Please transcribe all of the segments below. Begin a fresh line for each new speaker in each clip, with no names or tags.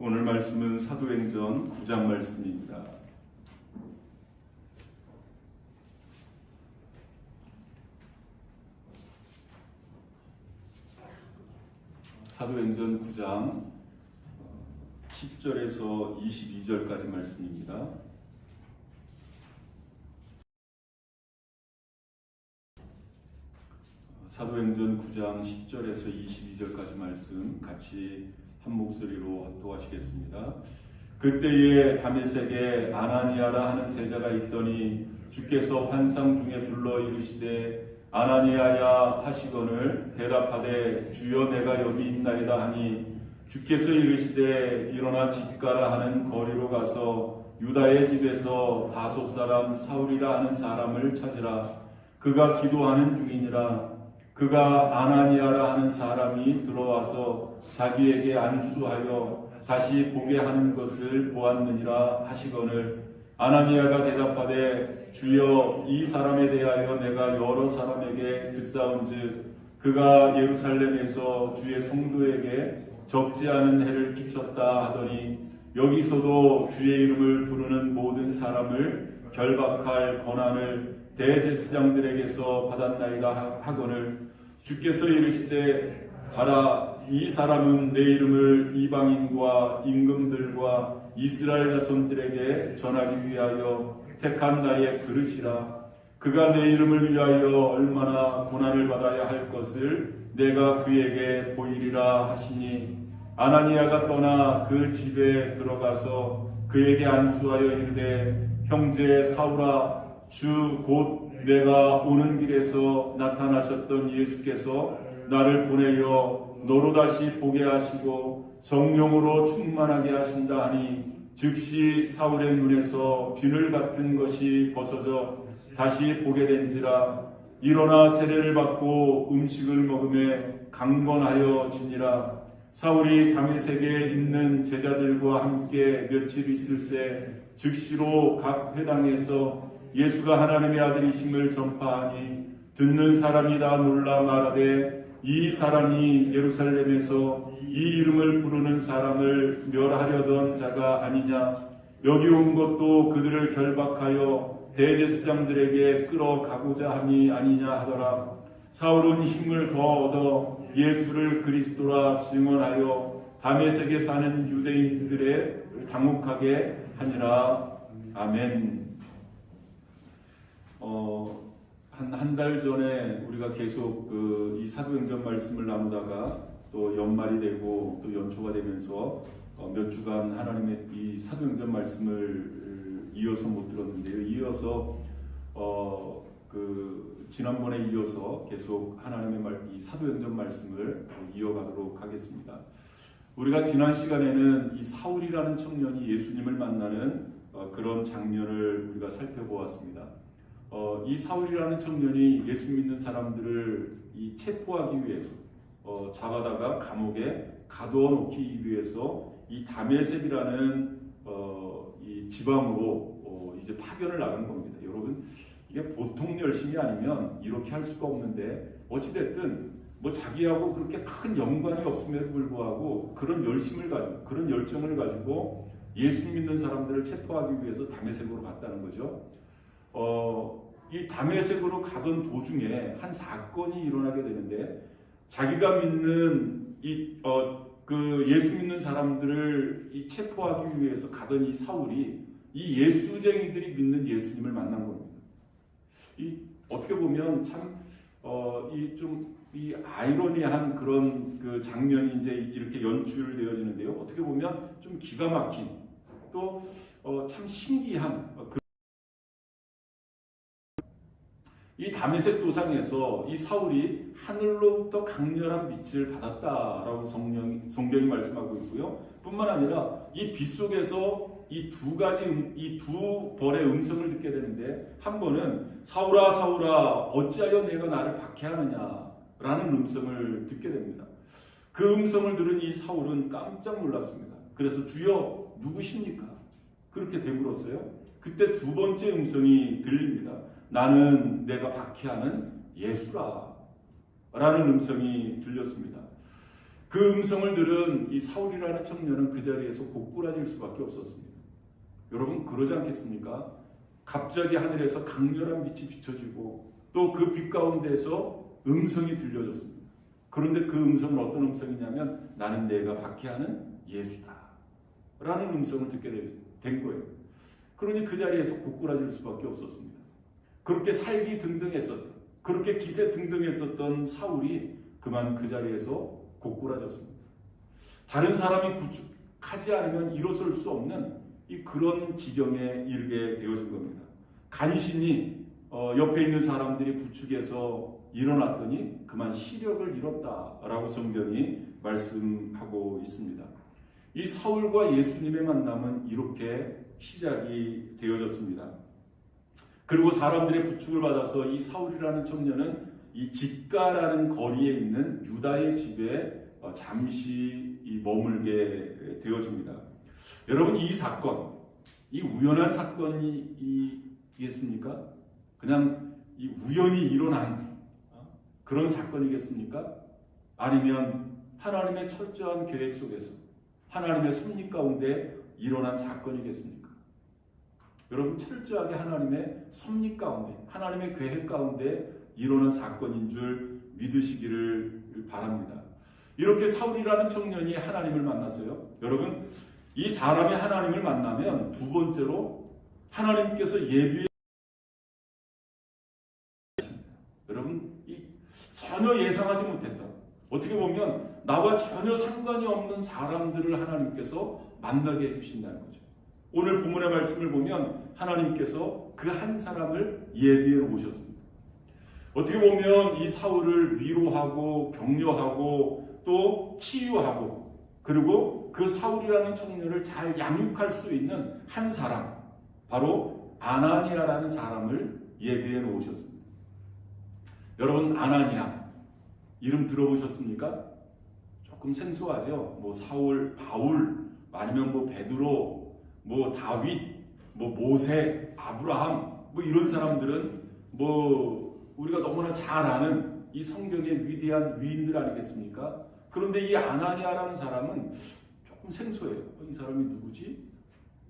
오늘 말씀은 사도행전 9장 말씀입니다. 사도행전 9장 10절에서 22절까지 말씀입니다. 사도행전 9장 10절에서 22절까지 말씀 같이 한 목소리로 합독하시겠습니다. 그때에 다메섹에 아나니아라 하는 제자가 있더니 주께서 환상 중에 불러 이르시되 아나니아야 하시거늘 대답하되 주여 내가 여기 있나이다 하니 주께서 이르시되 일어나 집 가라 하는 거리로 가서 유다의 집에서 다소 사람 사울이라 하는 사람을 찾으라. 그가 기도하는 중이니라. 그가 아나니아라 하는 사람이 들어와서 자기에게 안수하여 다시 보게 하는 것을 보았느니라 하시거늘 아나니아가 대답하되 주여 이 사람에 대하여 내가 여러 사람에게 듣사온즉 그가 예루살렘에서 주의 성도에게 적지 않은 해를 끼쳤다 하더니 여기서도 주의 이름을 부르는 모든 사람을 결박할 권한을 대제사장들에게서 받았나이다 하거늘 주께서 이르시되 가라. 이 사람은 내 이름을 이방인과 임금들과 이스라엘 자손들에게 전하기 위하여 택한 나의 그릇이라. 그가 내 이름을 위하여 얼마나 고난을 받아야 할 것을 내가 그에게 보이리라 하시니 아나니아가 떠나 그 집에 들어가서 그에게 안수하여 이르되 형제 사울아 주 곧 내가 오는 길에서 나타나셨던 예수께서 나를 보내어 너로 다시 보게 하시고 성령으로 충만하게 하신다 하니 즉시 사울의 눈에서 비늘 같은 것이 벗어져 다시 보게 된지라. 일어나 세례를 받고 음식을 먹음에 강건하여 지니라. 사울이 다메섹에 있는 제자들과 함께 며칠 있을새 즉시로 각 회당에서 예수가 하나님의 아들이심을 전파하니 듣는 사람이 다 놀라 말하되 이 사람이 예루살렘에서 이 이름을 부르는 사람을 멸하려던 자가 아니냐. 여기 온 것도 그들을 결박하여 대제사장들에게 끌어가고자 함이 아니냐 하더라. 사울은 힘을 더 얻어 예수를 그리스도라 증언하여 다메섹에 사는 유대인들의 당혹하게 하니라. 아멘. 한 달 전에 우리가 계속 이 사도행전 말씀을 나누다가 또 연말이 되고 또 연초가 되면서 몇 주간 하나님의 이 사도행전 말씀을 이어서 못 들었는데요. 이어서 지난번에 이어서 계속 하나님의 이 사도행전 말씀을 이어가도록 하겠습니다. 우리가 지난 시간에는 이 사울이라는 청년이 예수님을 만나는 그런 장면을 우리가 살펴보았습니다. 이 사울이라는 청년이 예수 믿는 사람들을 체포하기 위해서 잡아다가 감옥에 가두어 놓기 위해서 이 다메섹이라는 이 지방으로 이제 파견을 나간 겁니다. 여러분 이게 보통 열심이 아니면 이렇게 할 수가 없는데 어찌됐든 뭐 자기하고 그렇게 큰 연관이 없음에도 불구하고 그런 열심을 가지고 그런 열정을 가지고 예수 믿는 사람들을 체포하기 위해서 다메섹으로 갔다는 거죠. 이 다메섹으로 가던 도중에 한 사건이 일어나게 되는데 자기가 믿는 예수 믿는 사람들을 체포하기 위해서 가던 이 사울이 이 예수쟁이들이 믿는 예수님을 만난 겁니다. 어떻게 보면 참 이 아이러니한 그런 그 장면이 이제 이렇게 연출되어지는데요. 어떻게 보면 좀 기가 막힌 또 참 신기한 이 다메섹 도상에서 이 사울이 하늘로부터 강렬한 빛을 받았다라고 성경이 말씀하고 있고요. 뿐만 아니라 이 빛 속에서 이 두 벌의 음성을 듣게 되는데 한 번은 사울아 사울아 어찌하여 내가 나를 박해하느냐라는 음성을 듣게 됩니다. 그 음성을 들은 이 사울은 깜짝 놀랐습니다. 그래서 주여 누구십니까? 그렇게 되물었어요. 그때 두 번째 음성이 들립니다. 나는 내가 박해하는 예수라 라는 음성이 들렸습니다. 그 음성을 들은 이 사울이라는 청년은 그 자리에서 고꾸라질 수밖에 없었습니다. 여러분 그러지 않겠습니까? 갑자기 하늘에서 강렬한 빛이 비춰지고 또 그 빛 가운데서 음성이 들려졌습니다. 그런데 그 음성은 어떤 음성이냐면 나는 내가 박해하는 예수다 라는 음성을 듣게 된 거예요. 그러니 그 자리에서 고꾸라질 수밖에 없었습니다. 그렇게 살기 등등했었던, 그렇게 기세 등등했었던 사울이 그만 그 자리에서 고꾸라졌습니다. 다른 사람이 구축하지 않으면 일어설 수 없는 그런 지경에 이르게 되어진 겁니다. 간신히 옆에 있는 사람들이 부축해서 일어났더니 그만 시력을 잃었다라고 성경이 말씀하고 있습니다. 이 사울과 예수님의 만남은 이렇게 시작이 되어졌습니다. 그리고 사람들의 부축을 받아서 이 사울이라는 청년은 이 집가라는 거리에 있는 유다의 집에 잠시 머물게 되어집니다. 여러분 이 사건, 이 우연한 사건이겠습니까? 그냥 이 우연히 일어난 그런 사건이겠습니까? 아니면 하나님의 철저한 계획 속에서 하나님의 섭리 가운데 일어난 사건이겠습니까? 여러분 철저하게 하나님의 섭리 가운데 하나님의 계획 가운데 일어난 사건인 줄 믿으시기를 바랍니다. 이렇게 사울이라는 청년이 하나님을 만났어요. 여러분 이 사람이 하나님을 만나면 두 번째로 하나님께서 예비해 여러분 전혀 예상하지 못했던 어떻게 보면 나와 전혀 상관이 없는 사람들을 하나님께서 만나게 해주신다는 거죠. 오늘 본문의 말씀을 보면 하나님께서 그 한 사람을 예비해 오셨습니다. 어떻게 보면 이 사울을 위로하고 격려하고 또 치유하고 그리고 그 사울이라는 청년을 잘 양육할 수 있는 한 사람, 바로 아나니아라는 사람을 예비해 놓으셨습니다. 여러분 아나니아 이름 들어보셨습니까? 조금 생소하죠. 뭐 사울, 바울, 아니면 뭐 베드로, 뭐 다윗, 뭐 모세, 아브라함, 뭐 이런 사람들은 뭐 우리가 너무나 잘 아는 이 성경의 위대한 위인들 아니겠습니까? 그런데 이 아나니아라는 사람은 조금 생소해요. 이 사람이 누구지?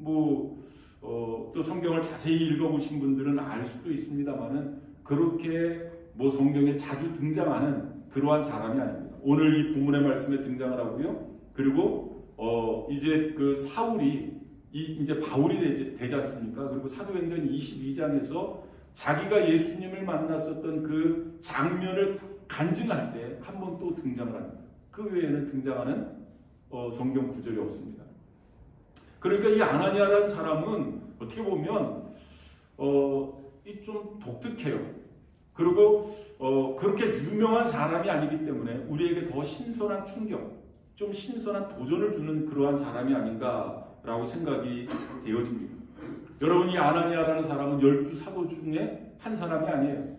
또 성경을 자세히 읽어보신 분들은 알 수도 있습니다만은 그렇게 뭐 성경에 자주 등장하는 그러한 사람이 아닙니다. 오늘 이 본문의 말씀에 등장을 하고요. 그리고 이제 그 사울이 이제 바울이 되지 않습니까? 그리고 사도행전 22장에서 자기가 예수님을 만났었던 그 장면을 간증할 때 한 번 또 등장을 합니다. 그 외에는 등장하는 성경 구절이 없습니다. 그러니까 이 아나니아라는 사람은 어떻게 보면 좀 독특해요. 그리고 그렇게 유명한 사람이 아니기 때문에 우리에게 더 신선한 충격, 좀 신선한 도전을 주는 그러한 사람이 아닌가라고 생각이 되어집니다. 여러분 이 아나니아라는 사람은 12사도 중에 한 사람이 아니에요.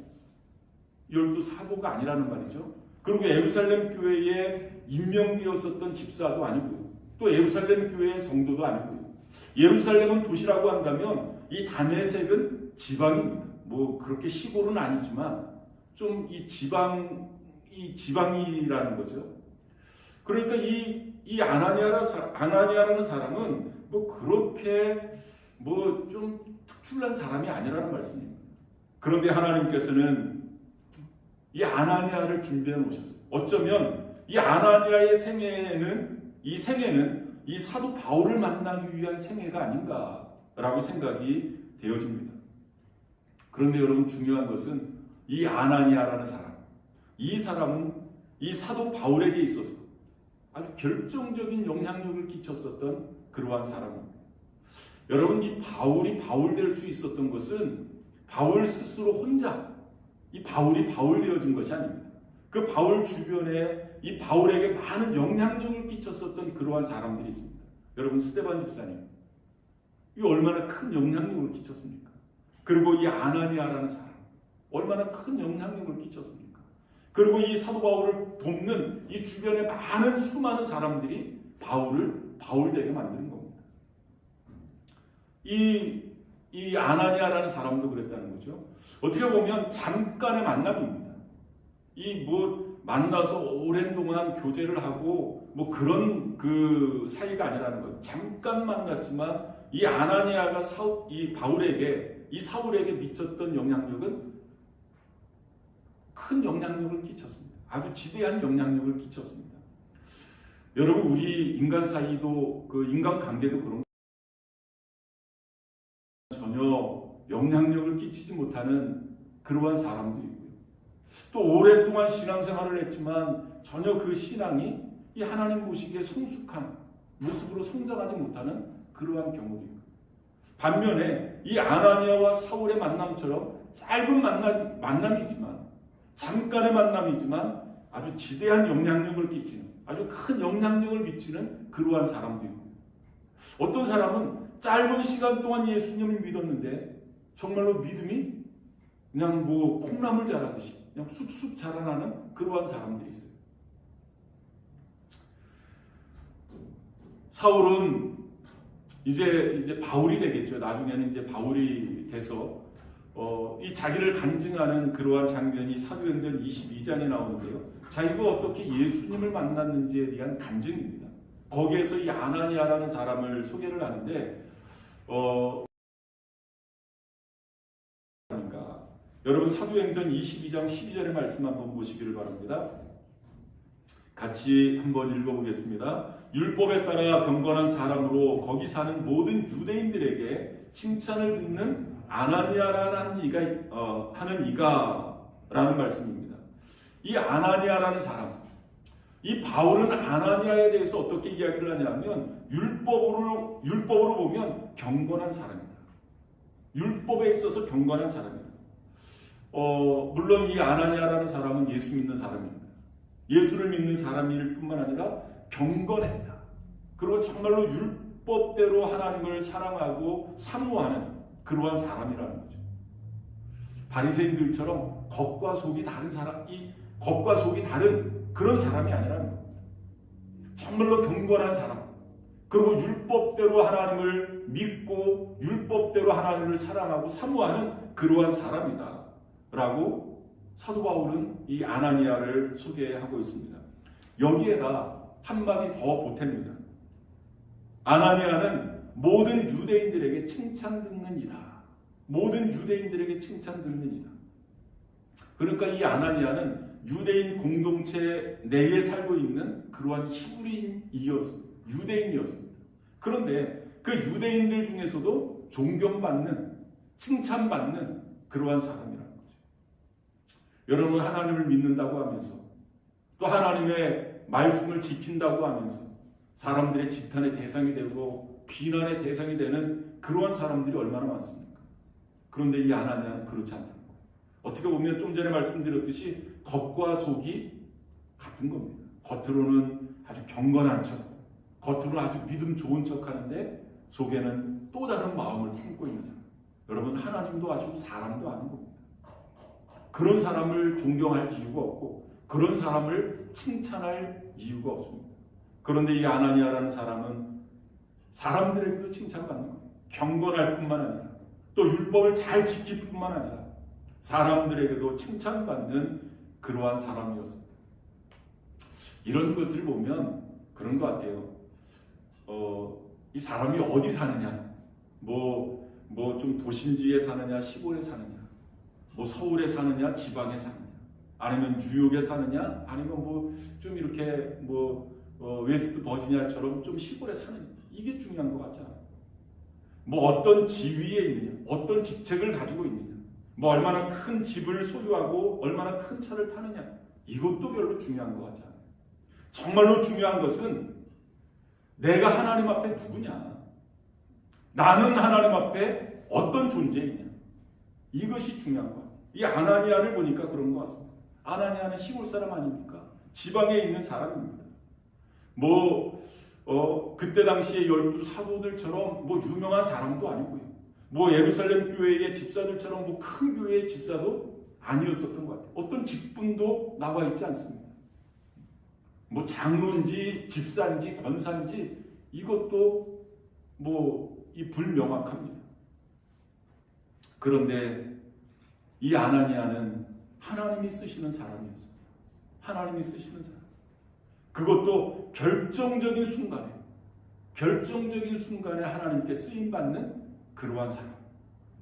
12사도가 아니라는 말이죠. 그리고 예루살렘 교회에 임명되었었던 집사도 아니고요. 또 예루살렘 교회의 성도도 아니고요. 예루살렘은 도시라고 한다면 이 다메섹은 지방입니다. 뭐 그렇게 시골은 아니지만 좀 이 지방이라는 거죠. 그러니까 이 아나니아라는 사람은 뭐 그렇게 뭐 좀 특출난 사람이 아니라는 말씀입니다. 그런데 하나님께서는 이 아나니아를 준비해 놓으셨어요. 어쩌면 이 아나니아의 생애는 이 사도 바울을 만나기 위한 생애가 아닌가라고 생각이 되어집니다. 그런데 여러분 중요한 것은 이 아나니아라는 사람, 이 사람은 이 사도 바울에게 있어서 아주 결정적인 영향력을 끼쳤었던 그러한 사람입니다. 여러분 이 바울이 바울 될 수 있었던 것은 바울 스스로 혼자 이 바울이 바울 되어진 것이 아닙니다. 그 바울 주변에 이 바울에게 많은 영향력을 끼쳤었던 그러한 사람들이 있습니다. 여러분 스데반 집사님 이 얼마나 큰 영향력을 끼쳤습니까? 그리고 이 아나니아라는 사람 얼마나 큰 영향력을 끼쳤습니까? 그리고 이 사도 바울을 돕는 이 주변에 많은 수많은 사람들이 바울을 바울되게 만드는 겁니다. 이 아나니아라는 사람도 그랬다는 거죠. 어떻게 보면 잠깐의 만남입니다. 만나서 오랜 동안 교제를 하고 뭐 그런 그 사이가 아니라는 거예요. 잠깐 만났지만 이 아나니아가 이 바울에게, 이 사울에게 미쳤던 영향력은 큰 영향력을 끼쳤습니다. 아주 지대한 영향력을 끼쳤습니다. 여러분, 우리 인간 사이도, 그 인간 관계도 그런 전혀 영향력을 끼치지 못하는 그러한 사람도 있고요. 또 오랫동안 신앙생활을 했지만 전혀 그 신앙이 이 하나님 보시기에 성숙한 모습으로 성장하지 못하는 그러한 경우도 있고, 반면에 이 아나니아와 사울의 만남처럼 짧은 만남이지만, 잠깐의 만남이지만 아주 지대한 영향력을 끼치는, 아주 큰 영향력을 미치는 그러한 사람도 있고, 어떤 사람은 짧은 시간 동안 예수님을 믿었는데 정말로 믿음이 그냥 뭐 콩나물 자라듯이 그냥 쑥쑥 자라나는 그러한 사람들이 있어요. 사울은 이제 바울이 되겠죠. 나중에는 이제 바울이 돼서 이 자기를 간증하는 그러한 장면이 사도행전 22장에 나오는데요. 자기가 어떻게 예수님을 만났는지에 대한 간증입니다. 거기에서 이 아나니아라는 사람을 소개를 하는데 여러분, 사도행전 22장 12절의 말씀 한번 보시기를 바랍니다. 같이 한번 읽어보겠습니다. 율법에 따라 경건한 사람으로 거기 사는 모든 유대인들에게 칭찬을 듣는 아나니아라는 이가라는 말씀입니다. 이 아나니아라는 사람, 이 바울은 아나니아에 대해서 어떻게 이야기를 하냐면 율법으로 보면 경건한 사람이다. 율법에 있어서 경건한 사람이다. 물론 이 아나니아라는 사람은 예수 믿는 사람입니다. 예수를 믿는 사람일 뿐만 아니라 경건했다. 그리고 정말로 율법대로 하나님을 사랑하고 사모하는 그러한 사람이라는 거죠. 바리새인들처럼 겉과 속이 다른 그런 사람이 아니라는 겁니다. 정말로 경건한 사람, 그리고 율법대로 하나님을 믿고 율법대로 하나님을 사랑하고 사모하는 그러한 사람이다 라고 사도 바울은 이 아나니아를 소개하고 있습니다. 여기에다 한마디 더 보탭니다. 아나니아는 모든 유대인들에게 칭찬 듣는 이다. 모든 유대인들에게 칭찬 듣는 이다. 그러니까 이 아나니아는 유대인 공동체 내에 살고 있는 그러한 히브리인이었습니다. 유대인이었습니다. 그런데 그 유대인들 중에서도 존경받는, 칭찬받는 그러한 사람이라는 거죠. 여러분, 하나님을 믿는다고 하면서 또 하나님의 말씀을 지킨다고 하면서 사람들의 지탄의 대상이 되고 비난의 대상이 되는 그러한 사람들이 얼마나 많습니까? 그런데 이 아나니아는 그렇지 않다는 거예요. 어떻게 보면 좀 전에 말씀드렸듯이 겉과 속이 같은 겁니다. 겉으로는 아주 경건한 척, 겉으로는 아주 믿음 좋은 척 하는데 속에는 또 다른 마음을 품고 있는 사람. 여러분, 하나님도 아시고 사람도 아는 겁니다. 그런 사람을 존경할 이유가 없고 그런 사람을 칭찬할 이유가 없습니다. 그런데 이 아나니아라는 사람은 사람들에게도 칭찬받는 거예요. 경건할 뿐만 아니라 또 율법을 잘 지킬 뿐만 아니라 사람들에게도 칭찬받는 그러한 사람이었습니다. 이런 것을 보면 그런 것 같아요. 이 사람이 어디 사느냐, 좀 도심지에 사느냐, 시골에 사느냐, 서울에 사느냐, 지방에 사느냐, 아니면 뉴욕에 사느냐, 아니면 좀 이렇게 웨스트 버지니아처럼 좀 시골에 사느냐, 이게 중요한 것 같지 않아요. 어떤 지위에 있느냐, 어떤 직책을 가지고 있느냐, 얼마나 큰 집을 소유하고 얼마나 큰 차를 타느냐, 이것도 별로 중요한 것 같지 않아요. 정말로 중요한 것은 내가 하나님 앞에 누구냐, 나는 하나님 앞에 어떤 존재이냐, 이것이 중요한 것 같아요. 이 아나니아를 보니까 그런 것 같습니다. 아나니아는 시골 사람 아닙니까? 지방에 있는 사람입니다. 그때 당시에 12 사도들처럼 유명한 사람도 아니고요. 예루살렘 교회의 집사들처럼 큰 교회의 집사도 아니었었던 것 같아요. 어떤 직분도 나와 있지 않습니다. 장로인지 집사인지 권사인지 이것도 불명확합니다. 그런데 이 아나니아는 하나님이 쓰시는 사람이었습니다. 하나님이 쓰시는 사람. 그것도 결정적인 순간에 하나님께 쓰임받는 그러한 사람.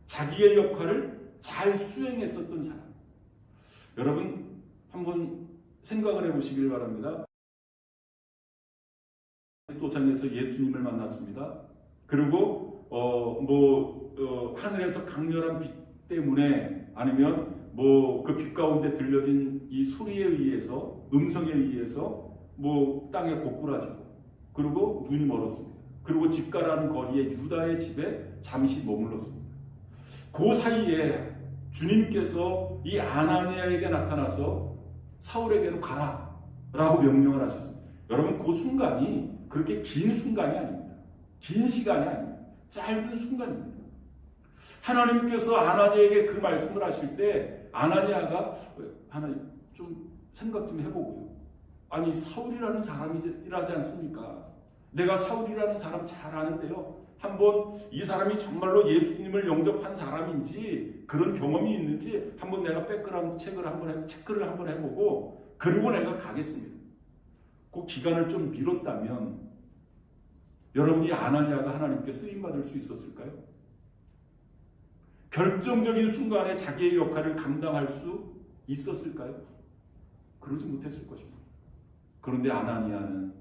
자기의 역할을 잘 수행했었던 사람. 여러분 한번 생각을 해보시길 바랍니다. 도상에서 예수님을 만났습니다. 그리고 하늘에서 강렬한 빛 때문에 아니면 그 빛 가운데 들려진 이 소리에 의해서, 음성에 의해서 땅에 고꾸라지고, 그리고 눈이 멀었습니다. 그리고 집 가라는 거리에 유다의 집에 잠시 머물렀습니다. 그 사이에 주님께서 이 아나니아에게 나타나서 사울에게로 가라 라고 명령을 하셨습니다. 여러분 그 순간이 그렇게 긴 순간이 아닙니다. 긴 시간이 아닙니다. 짧은 순간입니다. 하나님께서 아나니아에게 그 말씀을 하실 때 아나니아가 하나님 좀 생각 좀 해보고요. 아니 사울이라는 사람이라지 않습니까? 내가 사울이라는 사람 잘 아는데요. 한번 이 사람이 정말로 예수님을 영접한 사람인지 그런 경험이 있는지 한번 내가 백그라운드 체크를 한번 해보고 그리고 내가 가겠습니다. 그 기간을 좀 미뤘다면 여러분이 아나니아가 하나님께 쓰임받을 수 있었을까요? 결정적인 순간에 자기의 역할을 감당할 수 있었을까요? 그러지 못했을 것입니다. 그런데 아나니아는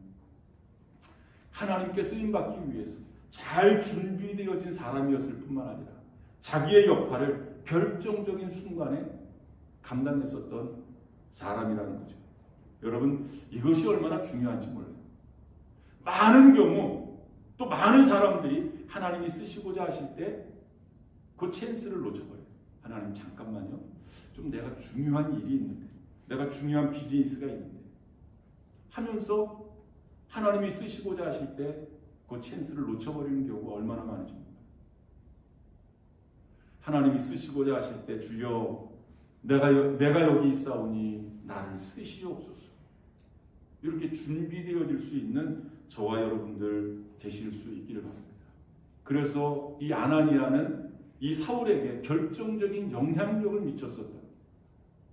하나님께 쓰임받기 위해서 잘 준비되어진 사람이었을 뿐만 아니라 자기의 역할을 결정적인 순간에 감당했었던 사람이라는 거죠. 여러분 이것이 얼마나 중요한지 몰라요. 많은 경우 또 많은 사람들이 하나님이 쓰시고자 하실 때 그 찬스를 놓쳐버려요. 하나님 잠깐만요. 좀 내가 중요한 일이 있는데, 내가 중요한 비즈니스가 있는데 하면서 하나님이 쓰시고자 하실 때 그 찬스를 놓쳐버리는 경우가 얼마나 많은지 모릅니다. 하나님이 쓰시고자 하실 때 주여 내가 여기 있사오니 나를 쓰시옵소서. 이렇게 준비되어질 수 있는 저와 여러분들 되실 수 있기를 바랍니다. 그래서 이 아나니아는 이 사울에게 결정적인 영향력을 미쳤었다.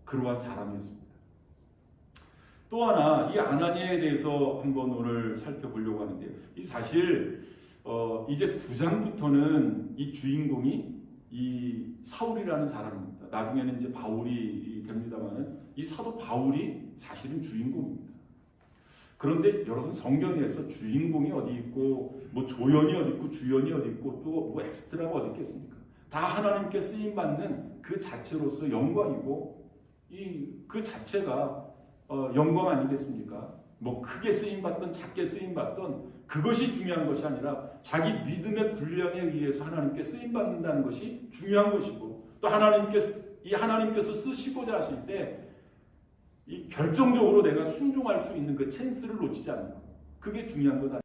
그러한 사람이었습니다. 또 하나 이 아나니아에 대해서 한번 오늘 살펴보려고 하는데요. 이 사실 이제 9장부터는 이 주인공이 이 사울이라는 사람입니다. 나중에는 이제 바울이 됩니다만은 이 사도 바울이 사실은 주인공입니다. 그런데 여러분 성경에서 주인공이 어디 있고 조연이 어디 있고 주연이 어디 있고 또 엑스트라가 어디 있겠습니까? 다 하나님께 쓰임 받는 그 자체로서 영광이고 그 자체가 영광 아니겠습니까? 크게 쓰임 받던 작게 쓰임 받던 그것이 중요한 것이 아니라 자기 믿음의 분량에 의해서 하나님께 쓰임 받는다는 것이 중요한 것이고 또 하나님께서 쓰시고자 하실 때 이 결정적으로 내가 순종할 수 있는 그 찬스를 놓치지 않는 것. 그게 중요한 것 아니에요.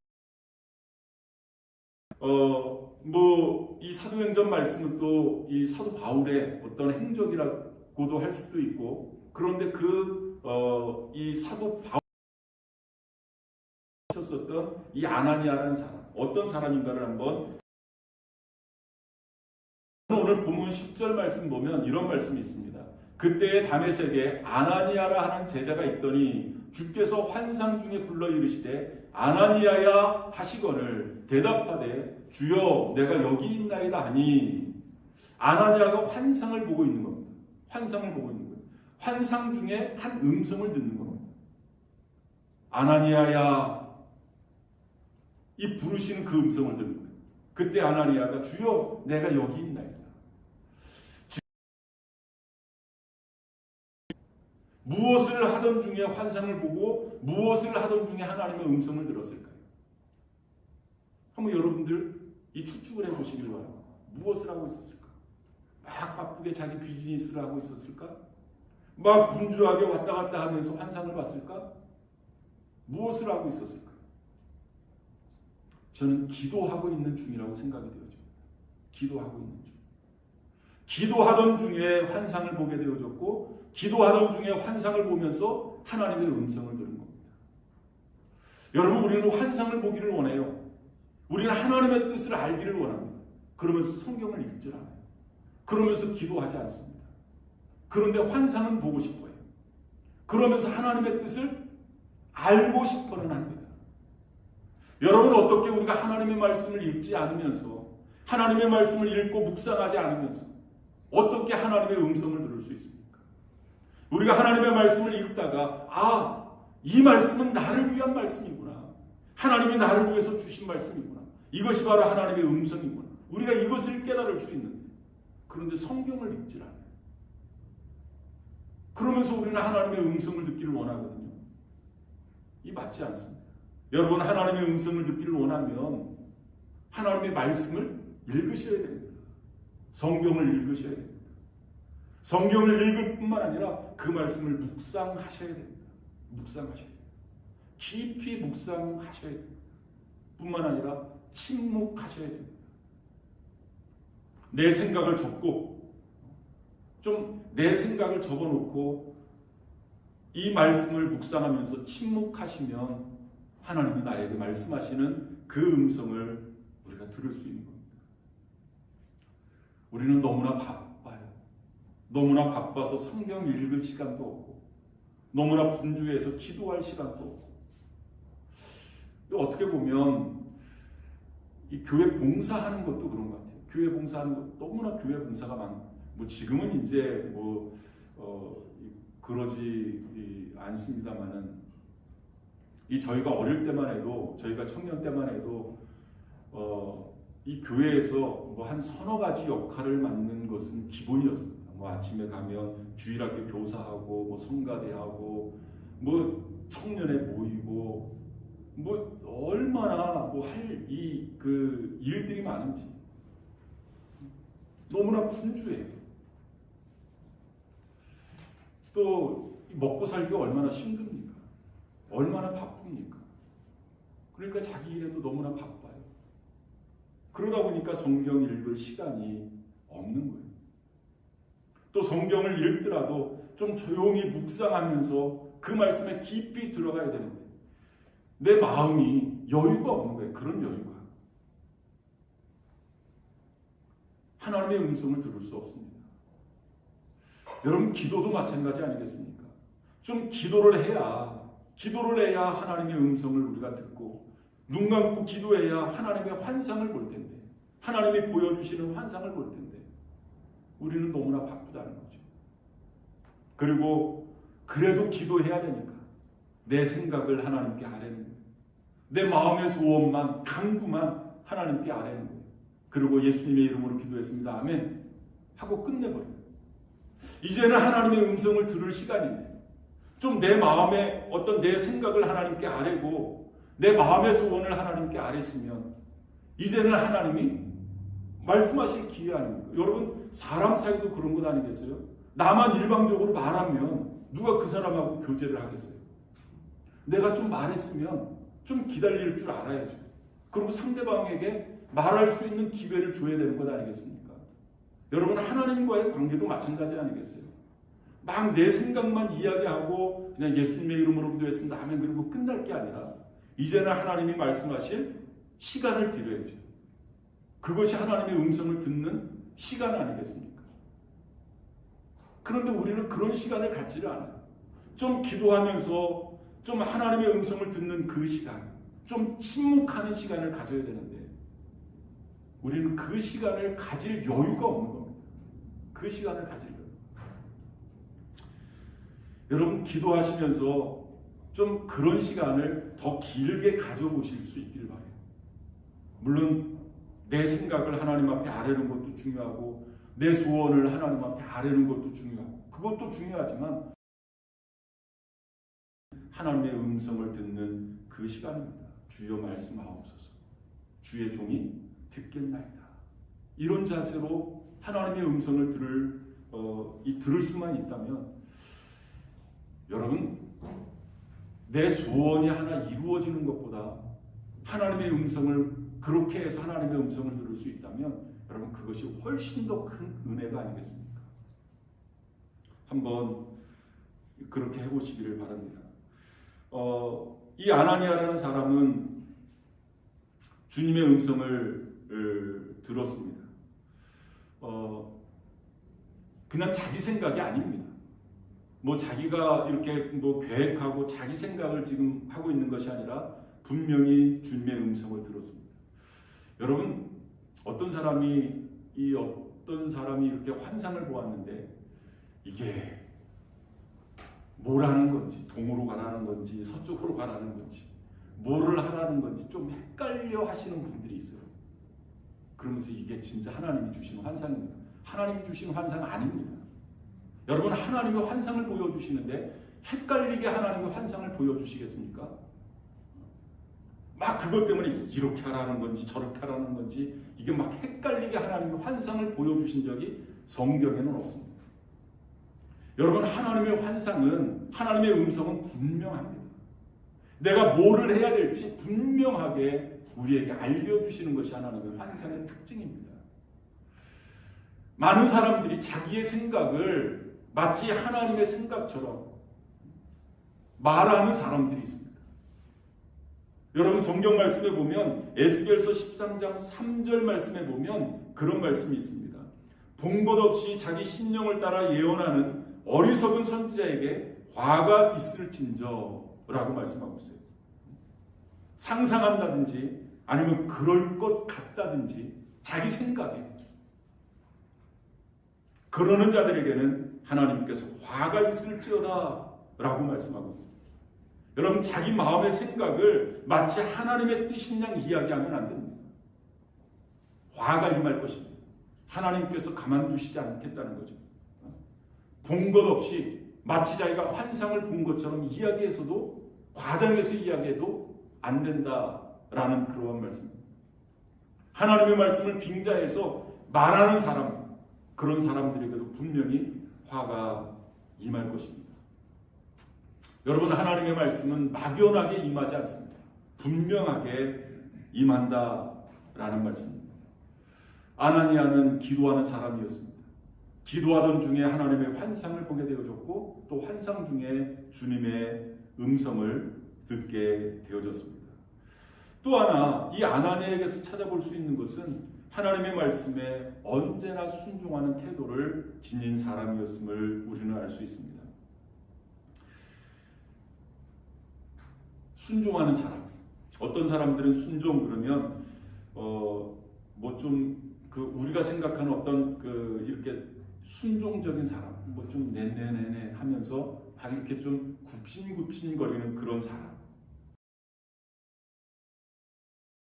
이 사도행전 말씀은 또 이 사도 바울의 어떤 행적이라고도 할 수도 있고 그런데 이 사도 바울이 쳤었던 이 아나니아라는 사람 어떤 사람인가를 한번 오늘 본문 10절 말씀 보면 이런 말씀이 있습니다. 그때에 다메섹에 아나니아라 하는 제자가 있더니 주께서 환상 중에 불러 이르시되 아나니아야 하시거늘 대답하되 주여 내가 여기 있나이다 하니 아나니아가 환상을 보고 있는 겁니다. 환상을 보고 있는 거예요. 환상 중에 한 음성을 듣는 겁니다. 아나니아야 이 부르시는 그 음성을 듣는 거예요. 그때 아나니아가 주여 내가 여기 있나이다. 무엇을 하던 중에 환상을 보고 무엇을 하던 중에 하나님의 음성을 들었을까요? 한번 여러분들 이 추측을 해보시길 바랍니다. 무엇을 하고 있었을까? 막 바쁘게 자기 비즈니스를 하고 있었을까? 막 분주하게 왔다 갔다 하면서 환상을 봤을까? 무엇을 하고 있었을까? 저는 기도하고 있는 중이라고 생각이 되어집니다. 기도하고 있는 중. 기도하던 중에 환상을 보게 되어졌고 기도하던 중에 환상을 보면서 하나님의 음성을 들은 겁니다. 여러분 우리는 환상을 보기를 원해요. 우리는 하나님의 뜻을 알기를 원합니다. 그러면서 성경을 읽질 않아요. 그러면서 기도하지 않습니다. 그런데 환상은 보고 싶어요. 그러면서 하나님의 뜻을 알고 싶어는 합니다. 여러분, 어떻게 우리가 하나님의 말씀을 읽지 않으면서, 하나님의 말씀을 읽고 묵상하지 않으면서 어떻게 하나님의 음성을 들을 수 있습니까? 우리가 하나님의 말씀을 읽다가 이 말씀은 나를 위한 말씀이구나, 하나님이 나를 위해서 주신 말씀이구나, 이것이 바로 하나님의 음성이구나, 우리가 이것을 깨달을 수 있는데, 그런데 성경을 읽질 않아요. 그러면서 우리는 하나님의 음성을 듣기를 원하거든요. 이 맞지 않습니다. 여러분, 하나님의 음성을 듣기를 원하면 하나님의 말씀을 읽으셔야 됩니다. 성경을 읽으셔야 됩니다. 성경을 읽을 뿐만 아니라 그 말씀을 묵상하셔야 됩니다. 묵상하셔야 됩니다. 깊이 묵상하셔야 됩니다. 뿐만 아니라 침묵하셔야 됩니다. 내 생각을 접고, 좀 내 생각을 접어놓고 이 말씀을 묵상하면서 침묵하시면 하나님이 나에게 말씀하시는 그 음성을 우리가 들을 수 있는 겁니다. 우리는 너무나 바빠요. 너무나 바빠서 성경 읽을 시간도 없고, 너무나 분주해서 기도할 시간도 없고, 어떻게 보면 이 교회 봉사하는 것도 그런 것 같아요. 교회 봉사하는 것, 너무나 교회 봉사가 지금은 이제 그러지 않습니다만은, 저희가 어릴 때만 해도, 저희가 청년 때만 해도 이 교회에서 한 서너 가지 역할을 맡는 것은 기본이었습니다. 아침에 가면 주일학교 교사하고, 성가대하고, 청년회 모이고, 얼마나 할 일들이 많은지 너무나 분주해요. 또 먹고 살기가 얼마나 힘듭니까? 얼마나 바쁩니까? 그러니까 자기 일에도 너무나 바빠요. 그러다 보니까 성경 읽을 시간이 없는 거예요. 또 성경을 읽더라도 좀 조용히 묵상하면서 그 말씀에 깊이 들어가야 되는데 내 마음이 여유가 없는 거예요. 그런 여유가. 하나님의 음성을 들을 수 없습니다. 여러분, 기도도 마찬가지 아니겠습니까? 좀 기도를 해야 하나님의 음성을 우리가 듣고, 눈 감고 기도해야 하나님의 환상을 볼 텐데, 하나님이 보여주시는 환상을 볼 텐데, 우리는 너무나 바쁘다는 거죠. 그리고 그래도 기도해야 되니까 내 생각을 하나님께 아뢰는 거예요. 내 마음의 소원만, 간구만 하나님께 아뢰는 거예요. 그리고 예수님의 이름으로 기도했습니다. 아멘 하고 끝내버려요. 이제는 하나님의 음성을 들을 시간인데, 좀 내 마음의 내 생각을 하나님께 아뢰고 내 마음의 소원을 하나님께 아뢰으면 이제는 하나님이 말씀하실 기회 아닙니까? 여러분, 사람 사이도 그런 것 아니겠어요? 나만 일방적으로 말하면 누가 그 사람하고 교제를 하겠어요? 내가 좀 말했으면 좀 기다릴 줄 알아야죠. 그리고 상대방에게 말할 수 있는 기회를 줘야 되는 것 아니겠습니까? 여러분, 하나님과의 관계도 마찬가지 아니겠어요? 막 내 생각만 이야기하고 그냥 예수님의 이름으로 기도했습니다. 아멘. 그리고 끝날 게 아니라 이제는 하나님이 말씀하실 시간을 드려야죠. 그것이 하나님의 음성을 듣는 시간 아니겠습니까? 그런데 우리는 그런 시간을 갖지를 않아요. 좀 기도하면서 좀 하나님의 음성을 듣는 그 시간, 좀 침묵하는 시간을 가져야 되는데 우리는 그 시간을 가질 여유가 없는 겁니다. 그 시간을 가질 여유. 여러분, 기도하시면서 좀 그런 시간을 더 길게 가져보실 수 있기를 바라요. 물론 내 생각을 하나님 앞에 아뢰는 것도 중요하고 내 소원을 하나님 앞에 아뢰는 것도 중요하고 그것도 중요하지만 하나님의 음성을 듣는 그 시간입니다. 주여 말씀하옵소서. 주의 종이 듣겠나이다. 이런 자세로 하나님의 음성을 들을 수만 있다면 여러분, 내 소원이 하나 이루어지는 것보다 하나님의 음성을 그렇게 해서 하나님의 음성을 들을 수 있다면 여러분, 그것이 훨씬 더 큰 은혜가 아니겠습니까? 한번 그렇게 해보시기를 바랍니다. 이 아나니아라는 사람은 주님의 음성을 들었습니다. 그냥 자기 생각이 아닙니다. 뭐 자기가 이렇게 뭐 계획하고 자기 생각을 지금 하고 있는 것이 아니라 분명히 주님의 음성을 들었습니다. 여러분, 어떤 사람이 이렇게 환상을 보았는데 이게 뭐라는 건지, 동으로 가라는 건지 서쪽으로 가라는 건지 뭐를 하라는 건지 좀 헷갈려 하시는 분들이 있어요. 그러면서 이게 진짜 하나님이 주신 환상입니까? 하나님이 주신 환상 아닙니다. 여러분, 하나님이 환상을 보여주시는데 헷갈리게 하나님이 환상을 보여주시겠습니까? 막 그것 때문에 이렇게 하라는 건지 저렇게 하라는 건지 이게 막 헷갈리게 하나님이 환상을 보여주신 적이 성경에는 없습니다. 여러분, 하나님의 환상은, 하나님의 음성은 분명합니다. 내가 뭐를 해야 될지 분명하게 우리에게 알려주시는 것이 하나님의 환상의 특징입니다. 많은 사람들이 자기의 생각을 마치 하나님의 생각처럼 말하는 사람들이 있습니다. 여러분, 성경 말씀에 보면 에스겔서 13장 3절 말씀에 보면 그런 말씀이 있습니다. 본 것 없이 자기 심령을 따라 예언하는 어리석은 선지자에게 화가 있을진저 라고 말씀하고 있어요. 상상한다든지 아니면 그럴 것 같다든지 자기 생각에 그러는 자들에게는 하나님께서 화가 있을지어다 라고 말씀하고 있습니다. 여러분, 자기 마음의 생각을 마치 하나님의 뜻인 양 이야기하면 안 됩니다. 화가 임할 것입니다. 하나님께서 가만두시지 않겠다는 거죠. 본 것 없이 마치 자기가 환상을 본 것처럼 이야기해서도, 과장해서 이야기해도 안 된다라는 그러한 말씀입니다. 하나님의 말씀을 빙자해서 말하는 사람, 그런 사람들에게도 분명히 화가 임할 것입니다. 여러분, 하나님의 말씀은 막연하게 임하지 않습니다. 분명하게 임한다라는 말씀입니다. 아나니아는 기도하는 사람이었습니다. 기도하던 중에 하나님의 환상을 보게 되어졌고 또 환상 중에 주님의 음성을 듣게 되어졌습니다. 또 하나, 이 아나니아에게서 찾아볼 수 있는 것은 하나님의 말씀에 언제나 순종하는 태도를 지닌 사람이었음을 우리는 알 수 있습니다. 순종하는 사람. 어떤 사람들은 순종 그러면 뭐 좀 우리가 생각하는 어떤 이렇게 순종적인 사람, 뭐 좀 네네네네 하면서 막 이렇게 좀 굽신굽신거리는 그런 사람.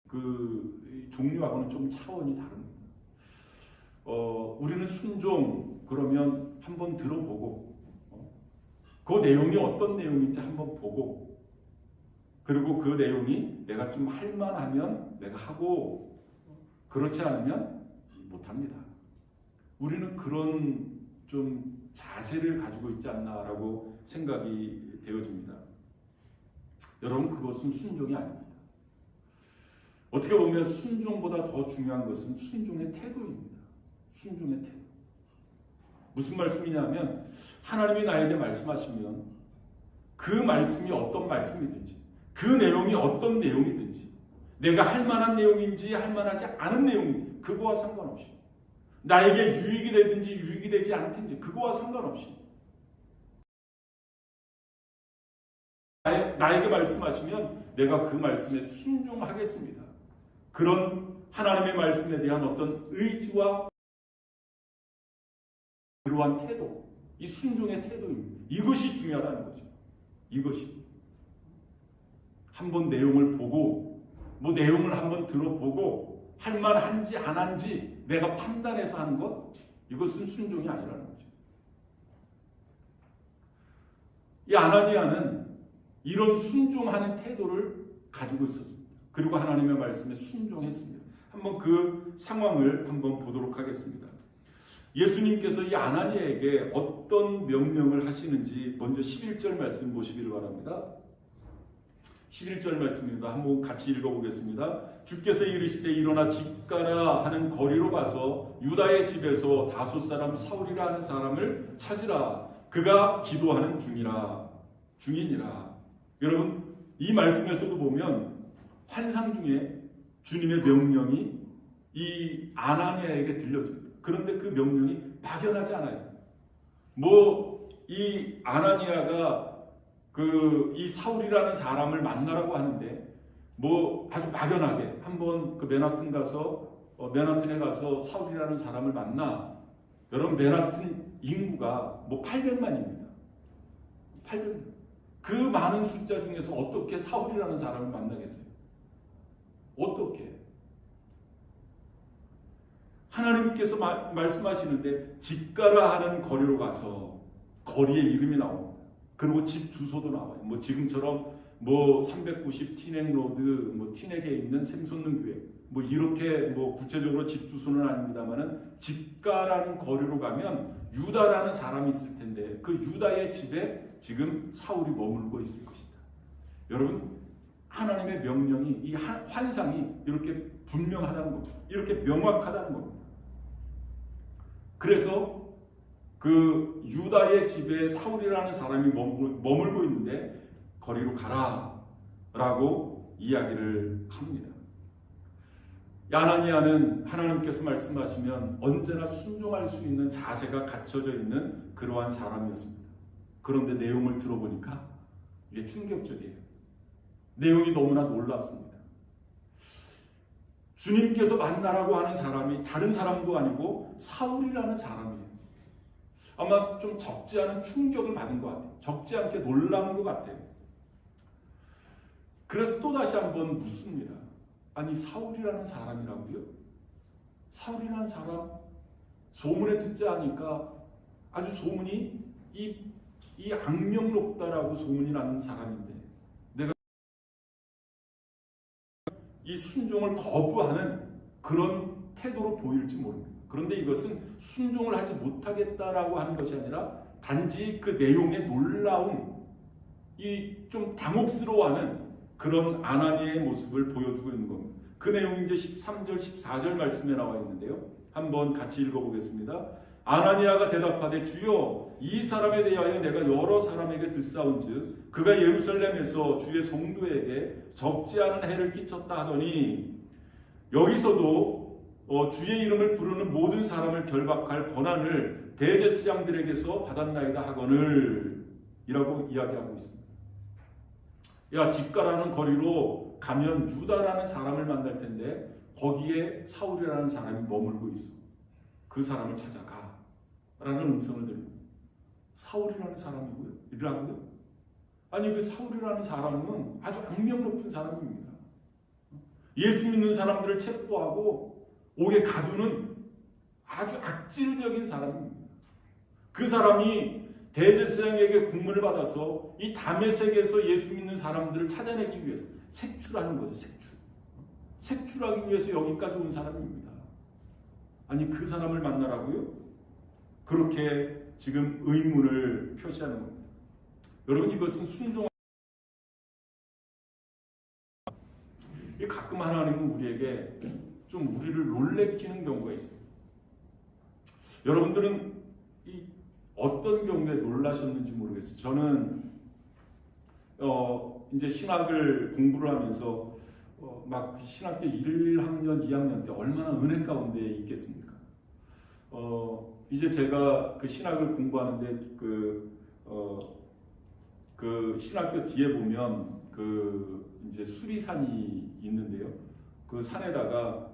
그 종류하고는 좀 차원이 다릅니다. 우리는 순종 그러면 한번 들어보고 그 내용이 어떤 내용인지 한번 보고, 그리고 그 내용이 내가 좀 할만하면 내가 하고 그렇지 않으면 못합니다. 우리는 그런 좀 자세를 가지고 있지 않나라고 생각이 되어집니다. 여러분, 그것은 순종이 아닙니다. 어떻게 보면 순종보다 더 중요한 것은 순종의 태도입니다. 순종의 태도. 무슨 말씀이냐면, 하나님이 나에게 말씀하시면 그 말씀이 어떤 말씀이든지 그 내용이 어떤 내용이든지 내가 할 만한 내용인지 할 만하지 않은 내용인지 그거와 상관없이, 나에게 유익이 되든지 유익이 되지 않든지 그거와 상관없이 나에게 말씀하시면 내가 그 말씀에 순종하겠습니다. 그런 하나님의 말씀에 대한 어떤 의지와 그러한 태도, 이 순종의 태도입니다. 이것이 중요하다는 거죠. 이것이 한번 내용을 보고, 뭐 내용을 한번 들어보고 할만한지 안 한지 내가 판단해서 하는 것, 이것은 순종이 아니라는 거죠. 이 아나니아는 이런 순종하는 태도를 가지고 있었습니다. 그리고 하나님의 말씀에 순종했습니다. 한번 그 상황을 한번 보도록 하겠습니다. 예수님께서 이 아나니아에게 어떤 명령을 하시는지 먼저 11절 말씀 보시기를 바랍니다. 11절 말씀입니다. 한번 같이 읽어보겠습니다. 주께서 이르시되 일어나 집 가라 하는 거리로 가서 유다의 집에서 다소 사람 사울이라 하는 사람을 찾으라. 그가 기도하는 중이니라. 여러분, 이 말씀에서도 보면 환상 중에 주님의 명령이 이 아나니아에게 들려집니다. 그런데 그 명령이 막연하지 않아요. 뭐 이 아나니아가 이 사울이라는 사람을 만나라고 하는데 뭐 아주 막연하게 한번 그 맨하튼에 가서 사울이라는 사람을 만나. 여러분, 맨하튼 인구가 뭐 800만입니다. 800만. 그 많은 숫자 중에서 어떻게 사울이라는 사람을 만나겠어요? 어떻게? 하나님께서 말씀하시는데 집가라 하는 거리로 가서 거리의 이름이 나옵니다. 그리고 집 주소도 나와요. 뭐 지금처럼 뭐 390 티넥 로드, 뭐 티넥에 있는 샘솟는 교회, 뭐 이렇게 뭐 구체적으로 집 주소는 아닙니다만은 집가라는 거리로 가면 유다라는 사람이 있을 텐데 그 유다의 집에 지금 사울이 머물고 있을 것이다. 여러분, 하나님의 명령이, 이 환상이 이렇게 분명하다는 겁니다. 이렇게 명확하다는 겁니다. 그래서 그 유다의 집에 사울이라는 사람이 머물고 있는데 거리로 가라 라고 이야기를 합니다. 아나니아는 하나님께서 말씀하시면 언제나 순종할 수 있는 자세가 갖춰져 있는 그러한 사람이었습니다. 그런데 내용을 들어보니까 이게 충격적이에요. 내용이 너무나 놀랍습니다. 주님께서 만나라고 하는 사람이 다른 사람도 아니고 사울이라는 사람이에요. 아마 좀 적지 않은 충격을 받은 것 같아요. 적지 않게 놀란 것 같아요. 그래서 또다시 한번 묻습니다. 아니, 사울이라는 사람이라고요? 사울이라는 사람? 소문에 듣자 하니까 아주 소문이 이 악명높다라고 소문이 나는 사람인데 내가 이 순종을 거부하는 그런 태도로 보일지 모릅니다. 그런데 이것은 순종을 하지 못하겠다라고 하는 것이 아니라 단지 그 내용의 놀라움, 이 좀 당혹스러워하는 그런 아나니아의 모습을 보여주고 있는 겁니다. 그 내용이 이제 13절, 14절 말씀에 나와 있는데요. 한번 같이 읽어보겠습니다. 아나니아가 대답하되 주여, 이 사람에 대하여 내가 여러 사람에게 듣사온즉 그가 예루살렘에서 주의 성도에게 적지 않은 해를 끼쳤다 하더니 여기서도 주의 이름을 부르는 모든 사람을 결박할 권한을 대제사장들에게서 받았나이다 하거늘 이라고 이야기하고 있습니다. 야, 집가라는 거리로 가면 유다라는 사람을 만날 텐데 거기에 사울이라는 사람이 머물고 있어. 그 사람을 찾아가 라는 음성을 들립니다. 사울이라는 사람이고요. 이라고요? 아니, 그 사울이라는 사람은 아주 악명 높은 사람입니다. 예수 믿는 사람들을 체포하고 옥에 가두는 아주 악질적인 사람입니다. 그 사람이 대제사장에게 국문을 받아서 이 다메섹에서 예수 믿는 사람들을 찾아내기 위해서 색출하는 거죠. 색출하기 위해서 여기까지 온 사람입니다. 아니, 그 사람을 만나라고요? 그렇게 지금 의문을 표시하는 겁니다. 여러분, 이것은 가끔 하나님은 우리에게 좀 우리를 놀래키는 경우가 있어요. 여러분들은 어떤 경우에 놀라셨는지 모르겠어요. 저는 이제 신학을 공부를 하면서 막 신학교 1학년, 2학년 때 얼마나 은혜 가운데 있겠습니까? 이제 제가 그 신학을 공부하는데 그 신학교 뒤에 보면 이제 수리산이 있는데요. 그 산에다가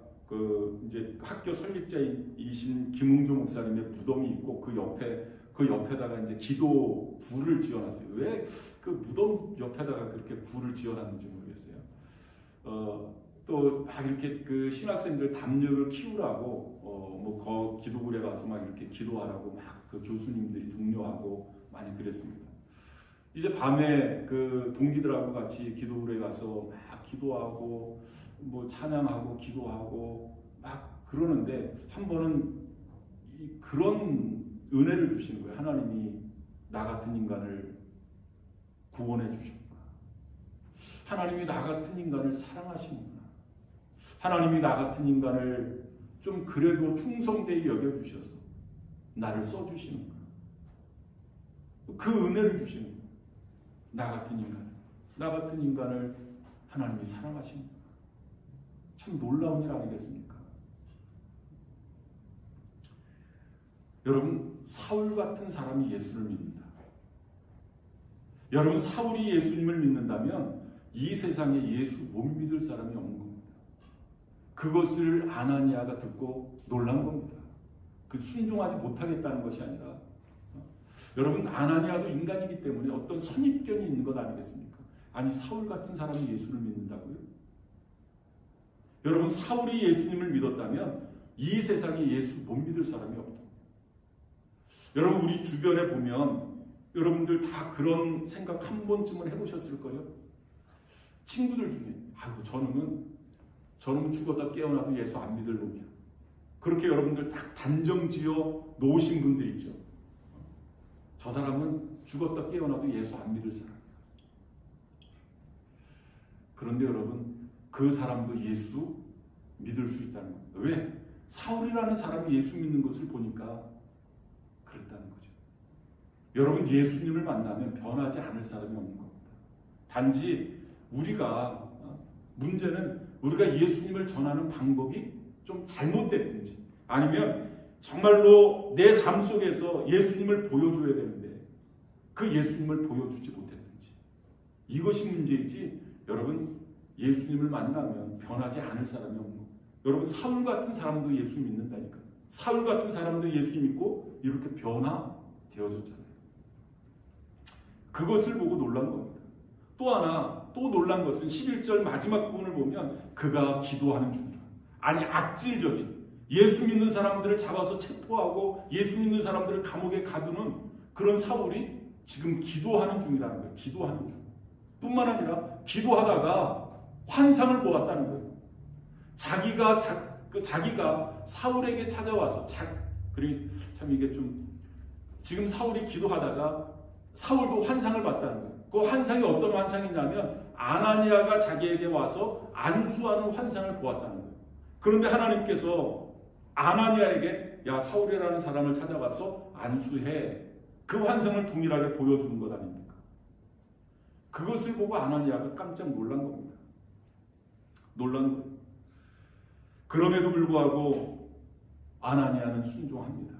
이제 학교 설립자이신 김웅조 목사님의 무덤이 있고 그 옆에다가 이제 기도 굴을 지어놨어요. 왜 그 무덤 옆에다가 그렇게 굴을 지어놨는지 모르겠어요. 또 막 이렇게 그 신학생들 담력을 키우라고 기도굴에 가서 막 이렇게 기도하라고 막 그 교수님들이 독려하고 많이 그랬습니다. 이제 밤에 그 동기들하고 같이 기도굴에 가서 막 기도하고 뭐 찬양하고 기도하고 막 그러는데 한 번은 그런 은혜를 주시는 거예요. 하나님이 나 같은 인간을 구원해 주셨구나. 하나님이 나 같은 인간을 사랑하시는구나. 하나님이 나 같은 인간을 좀 그래도 충성되게 여겨주셔서 나를 써주시는구나. 그 은혜를 주시는 거예요. 나 같은 인간을 하나님이 사랑하시는구나. 참 놀라운 일 아니겠습니까? 여러분, 사울 같은 사람이 예수를 믿는다. 여러분, 사울이 예수님을 믿는다면 이 세상에 예수 못 믿을 사람이 없는 겁니다. 그것을 아나니아가 듣고 놀란 겁니다. 그 순종하지 못하겠다는 것이 아니라, 여러분, 아나니아도 인간이기 때문에 어떤 선입견이 있는 것 아니겠습니까? 아니, 사울 같은 사람이 예수를 믿는다고요? 여러분, 사울이 예수님을 믿었다면 이 세상에 예수 못 믿을 사람이 없다. 여러분, 우리 주변에 보면 여러분들 다 그런 생각 한 번쯤은 해보셨을 거예요. 친구들 중에, 아이고, 저놈은 죽었다 깨어나도 예수 안 믿을 놈이야. 그렇게 여러분들 딱 단정 지어 놓으신 분들 있죠. 저 사람은 죽었다 깨어나도 예수 안 믿을 사람이야. 그런데 여러분, 그 사람도 예수 믿을 수 있다는 겁니다. 왜? 사울이라는 사람이 예수 믿는 것을 보니까 그랬다는 거죠. 여러분, 예수님을 만나면 변하지 않을 사람이 없는 겁니다. 단지 문제는 우리가 예수님을 전하는 방법이 좀 잘못됐든지, 아니면 정말로 내 삶 속에서 예수님을 보여줘야 되는데 그 예수님을 보여주지 못했든지, 이것이 문제이지, 여러분, 예수님을 만나면 변하지 않을 사람이 없는 거예요. 여러분, 사울 같은 사람도 예수 믿는다니까요. 사울 같은 사람도 예수 믿고 이렇게 변화되어졌잖아요. 그것을 보고 놀란 겁니다. 또 놀란 것은 11절 마지막 부분을 보면 그가 기도하는 중이라. 아니, 악질적인, 예수 믿는 사람들을 잡아서 체포하고 예수 믿는 사람들을 감옥에 가두는 그런 사울이 지금 기도하는 중이라는 거예요. 기도하는 중. 뿐만 아니라 기도하다가 환상을 보았다는 거예요. 자기가 사울에게 찾아와서, 그리고 참 이게 좀, 지금 사울이 기도하다가 사울도 환상을 봤다는 거예요. 그 환상이 어떤 환상이냐면 아나니아가 자기에게 와서 안수하는 환상을 보았다는 거예요. 그런데 하나님께서 아나니아에게, 야, 사울이라는 사람을 찾아가서 안수해. 그 환상을 동일하게 보여주는 것 아닙니까? 그것을 보고 아나니아가 깜짝 놀란 겁니다. 놀란 거예요. 그럼에도 불구하고 아나니아는 순종합니다.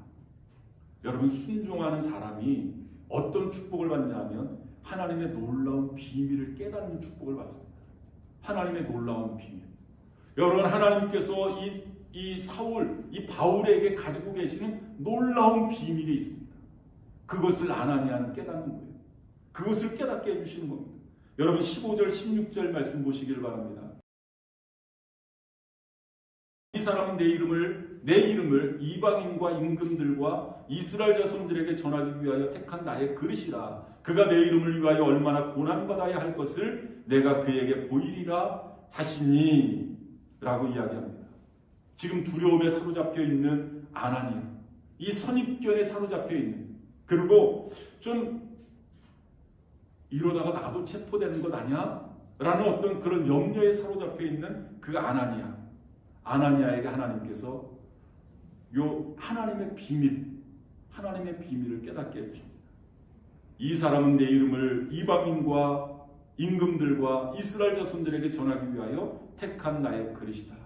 여러분, 순종하는 사람이 어떤 축복을 받냐면 하나님의 놀라운 비밀을 깨닫는 축복을 받습니다. 하나님의 놀라운 비밀. 여러분, 하나님께서 이 바울에게 가지고 계시는 놀라운 비밀이 있습니다. 그것을 아나니아는 깨닫는 거예요. 그것을 깨닫게 해주시는 겁니다. 여러분, 15절, 16절 말씀 보시길 바랍니다. 이 사람은 내 이름을 이방인과 임금들과 이스라엘 자손들에게 전하기 위하여 택한 나의 그릇이라. 그가 내 이름을 위하여 얼마나 고난받아야 할 것을 내가 그에게 보이리라 하시니 라고 이야기합니다. 지금 두려움에 사로잡혀 있는 아나니아, 이 선입견에 사로잡혀 있는, 그리고 좀 이러다가 나도 체포되는 것 아니야? 라는 어떤 그런 염려에 사로잡혀 있는 그 아나니아에게 하나님께서 하나님의 비밀을 깨닫게 해주십니다. 이 사람은 내 이름을 이방인과 임금들과 이스라엘 자손들에게 전하기 위하여 택한 나의 그릇이다.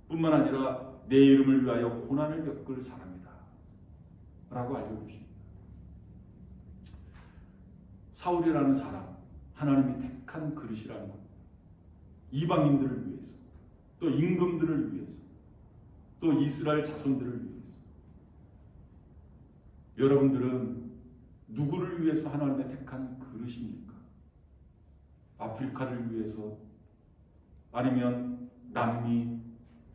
뿐만 아니라 내 이름을 위하여 고난을 겪을 사람이다. 라고 알려주십니다. 사울이라는 사람, 하나님이 택한 그릇이라는 것. 이방인들을 위해서, 또 임금들을 위해서, 또 이스라엘 자손들을 위해서. 여러분들은 누구를 위해서 하나님의 택한 그릇입니까? 아프리카를 위해서, 아니면 남미,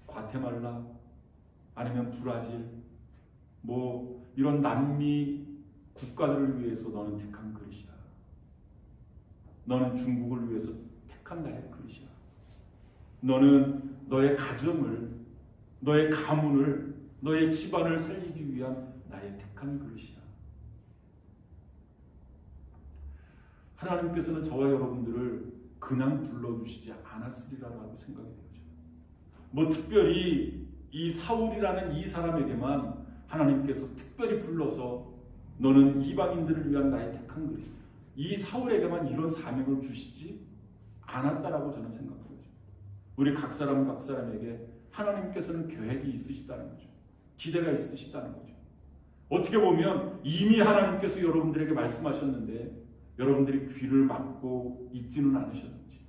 과테말라, 아니면 브라질, 이런 남미 국가들을 위해서 너는 택한 그릇이야. 너는 중국을 위해서 택한 나의 그릇이야. 너는 너의 가정을, 너의 가문을, 너의 집안을 살리기 위한 나의 택한 그릇이야. 하나님께서는 저와 여러분들을 그냥 불러주시지 않았으리라고 생각이 되죠. 특별히 이 사울이라는 이 사람에게만 하나님께서 특별히 불러서 너는 이방인들을 위한 나의 택한 그릇이야. 이 사울에게만 이런 사명을 주시지 않았다라고 저는 생각합니다. 우리 각 사람에게 하나님께서는 계획이 있으시다는 거죠. 기대가 있으시다는 거죠. 어떻게 보면 이미 하나님께서 여러분들에게 말씀하셨는데 여러분들이 귀를 막고 있지는 않으셨는지,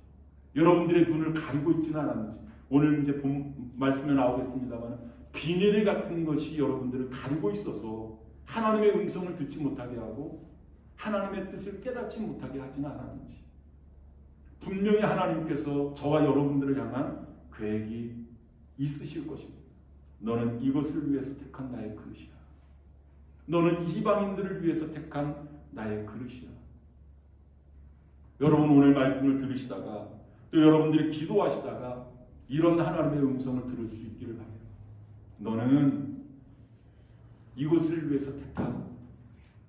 여러분들의 눈을 가리고 있지는 않았는지, 오늘 이제 본 말씀에 나오겠습니다만 비닐 같은 것이 여러분들을 가리고 있어서 하나님의 음성을 듣지 못하게 하고 하나님의 뜻을 깨닫지 못하게 하지는 않았는지, 분명히 하나님께서 저와 여러분들을 향한 계획이 있으실 것입니다. 너는 이것을 위해서 택한 나의 그릇이야. 너는 이방인들을 위해서 택한 나의 그릇이야. 여러분 오늘 말씀을 들으시다가 또 여러분들이 기도하시다가 이런 하나님의 음성을 들을 수 있기를 바라요. 너는 이것을 위해서 택한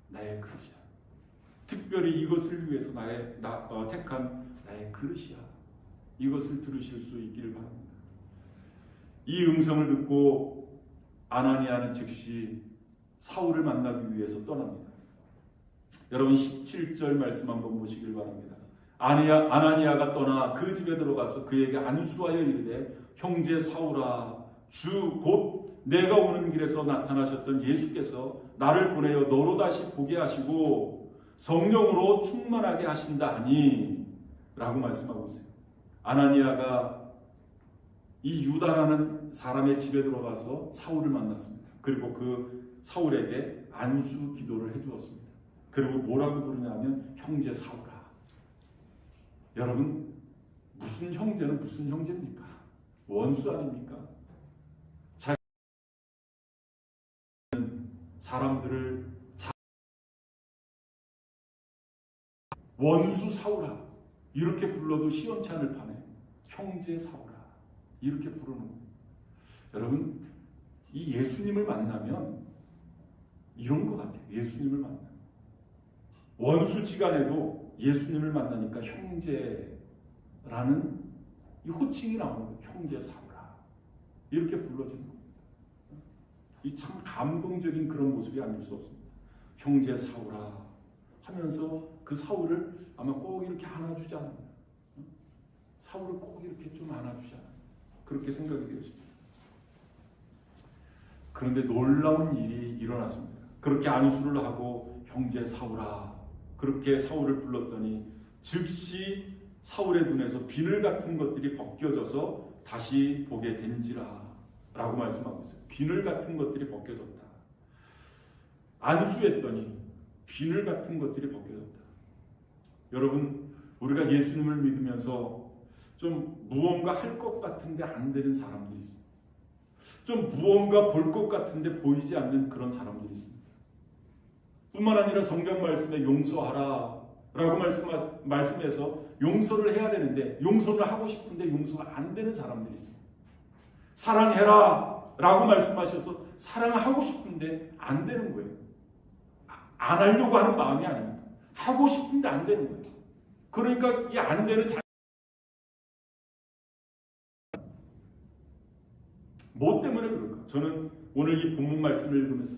나의 그릇이야. 특별히 이것을 위해서 택한 나의 그릇이야. 이것을 들으실 수 있기를 바랍니다. 이 음성을 듣고 아나니아는 즉시 사울을 만나기 위해서 떠납니다. 여러분 17절 말씀 한번 보시길 바랍니다. 아나니아가 떠나 그 집에 들어가서 그에게 안수하여 이르되 형제 사울아 주 곧 내가 오는 길에서 나타나셨던 예수께서 나를 보내어 너로 다시 보게 하시고 성령으로 충만하게 하신다 하니 라고 말씀하고 있어요. 아나니아가 이 유다라는 사람의 집에 들어가서 사울을 만났습니다. 그리고 그 사울에게 안수 기도를 해주었습니다. 그리고 뭐라고 부르냐면 형제 사울아. 여러분 무슨 형제는 무슨 형제입니까? 원수 아닙니까? 사람들을 원수 사울아 이렇게 불러도 시원치 않을 판에 형제 사울아 이렇게 부르는 거예요. 여러분 이 예수님을 만나면 이런 것 같아요. 예수님을 만나면 원수지간에도 예수님을 만나니까 형제라는 이 호칭이 나오는 거예요. 형제 사울아 이렇게 불러지는 거예요. 이 참 감동적인 그런 모습이 아닐 수 없습니다. 형제 사울아 하면서 그 사울을 아마 꼭 이렇게 안아주지 않았나. 사울을 꼭 이렇게 좀 안아주지 않았나. 그렇게 생각이 되었습니다. 그런데 놀라운 일이 일어났습니다. 그렇게 안수를 하고 형제 사울아 그렇게 사울을 불렀더니 즉시 사울의 눈에서 비늘 같은 것들이 벗겨져서 다시 보게 된지라 라고 말씀하고 있어요. 비늘 같은 것들이 벗겨졌다. 안수했더니 비늘 같은 것들이 벗겨졌다. 여러분 우리가 예수님을 믿으면서 좀 무언가 할 것 같은데 안 되는 사람들이 있습니다. 좀 무언가 볼 것 같은데 보이지 않는 그런 사람들이 있습니다. 뿐만 아니라 성경 말씀에 용서하라 라고 말씀해서 용서를 해야 되는데 용서를 하고 싶은데 용서가 안 되는 사람들이 있습니다. 사랑해라 라고 말씀하셔서 사랑하고 싶은데 안 되는 거예요. 안 하려고 하는 마음이 아닙니다. 하고 싶은데 안 되는 거예요. 그러니까 이 안 되는 뭐 때문에 그럴까? 저는 오늘 이 본문 말씀을 읽으면서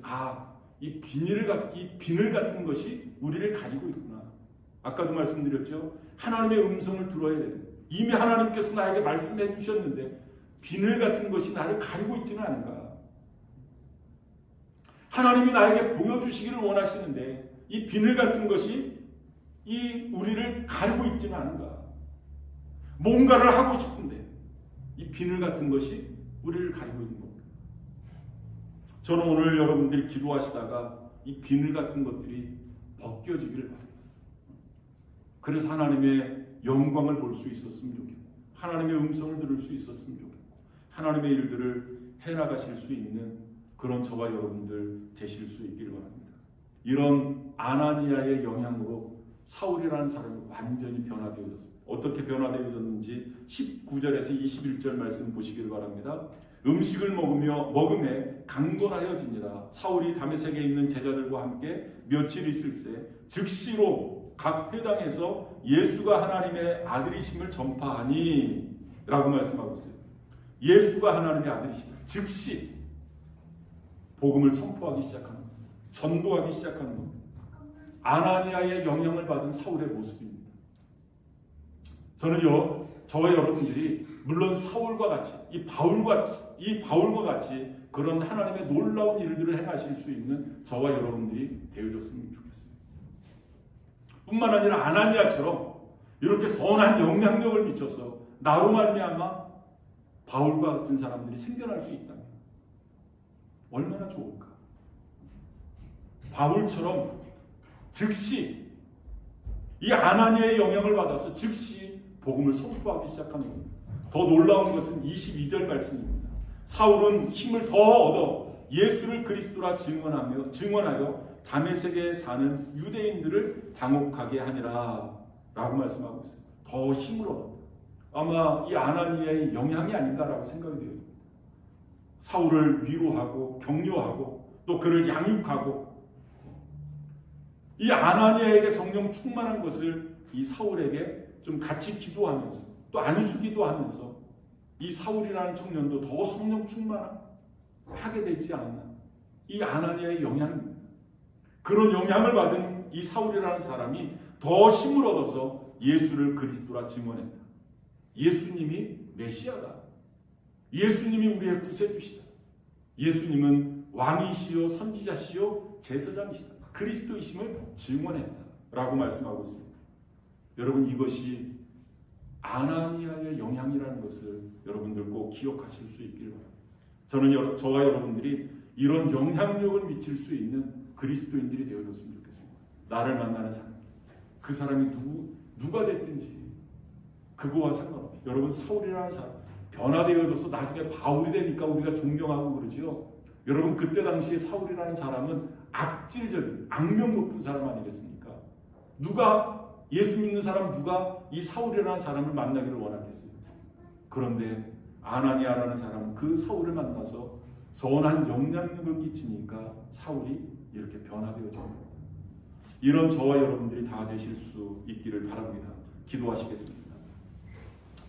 이 비늘 같은 것이 우리를 가리고 있구나. 아까도 말씀드렸죠. 하나님의 음성을 들어야 되는데 이미 하나님께서 나에게 말씀해 주셨는데 비늘 같은 것이 나를 가리고 있지는 않은가. 하나님이 나에게 보여주시기를 원하시는데 이 비늘 같은 것이 이 우리를 가리고 있지는 않은가. 뭔가를 하고 싶은데 이 비늘 같은 것이 우리를 가리고 있는 겁니다. 저는 오늘 여러분들이 기도하시다가 이 비늘 같은 것들이 벗겨지기를 바랍니다. 그래서 하나님의 영광을 볼 수 있었으면 좋겠고 하나님의 음성을 들을 수 있었으면 좋겠고 하나님의 일들을 해나가실 수 있는 그런 저와 여러분들 되실 수 있기를 바랍니다. 이런 아나니아의 영향으로 사울이라는 사람이 완전히 변화되어졌습니다. 어떻게 변화되어졌는지 19절에서 21절 말씀 보시기를 바랍니다. 음식을 먹음에 강건하여지니라. 사울이 다메섹에 있는 제자들과 함께 며칠 있을새 즉시로 각 회당에서 예수가 하나님의 아들이심을 전파하니 라고 말씀하고 있어요. 예수가 하나님의 아들이시다. 즉시 복음을 선포하기 시작하는 것, 전도하기 시작하는 것. 아나니아의 영향을 받은 사울의 모습입니다. 저는 저와 여러분들이 물론 사울과 같이 이 바울과 같이 그런 하나님의 놀라운 일들을 행하실 수 있는 저와 여러분들이 되어졌으면 좋겠습니다. 뿐만 아니라 아나니아처럼 이렇게 선한 영향력을 미쳐서 나로 말미암아 바울과 같은 사람들이 생겨날 수 있다면 얼마나 좋을까? 바울처럼 즉시 이 아나니아의 영향을 받아서 즉시 복음을 선포하기 시작하는 겁니다. 더 놀라운 것은 22절 말씀입니다. 사울은 힘을 더 얻어 예수를 그리스도라 증언하여 다메섹에 사는 유대인들을 당혹하게 하니라 라고 말씀하고 있어요. 더 힘을 얻었다. 아마 이 아나니아의 영향이 아닌가라고 생각이 돼요. 사울을 위로하고 격려하고 또 그를 양육하고 이 아나니아에게 성령 충만한 것을 이 사울에게 좀 같이 기도하면서 또 안수기도 하면서 이 사울이라는 청년도 더 성령 충만하게 되지 않나. 이 아나니아의 영향입니다. 그런 영향을 받은 이 사울이라는 사람이 더 힘을 얻어서 예수를 그리스도라 증언했다. 예수님이 메시아다. 예수님이 우리의 구세주시다. 예수님은 왕이시요 선지자시요 제사장이시다. 그리스도이심을 증언했다 라고 말씀하고 있습니다. 여러분, 이것이 아나니아의 영향이라는 것을 여러분들 꼭 기억하실 수 있길 바랍니다. 저는 저와 여러분들이 이런 영향력을 미칠 수 있는 그리스도인들이 되어줬으면 좋겠습니다. 나를 만나는 사람, 그 사람이 누가 됐든지 그거와 상관없이, 여러분, 사울이라는 사람 변화되어져서 나중에 바울이 되니까 우리가 존경하고 그러지요. 여러분, 그때 당시에 사울이라는 사람은 악질적인 악명 높은 사람 아니겠습니까? 누가 예수 믿는 사람, 누가 이 사울이라는 사람을 만나기를 원하겠어요? 그런데 아나니아라는 사람은 그 사울을 만나서 선한 영향력을 끼치니까 사울이 이렇게 변화되어진 겁니다. 이런 저와 여러분들이 다 되실 수 있기를 바랍니다. 기도하시겠습니다.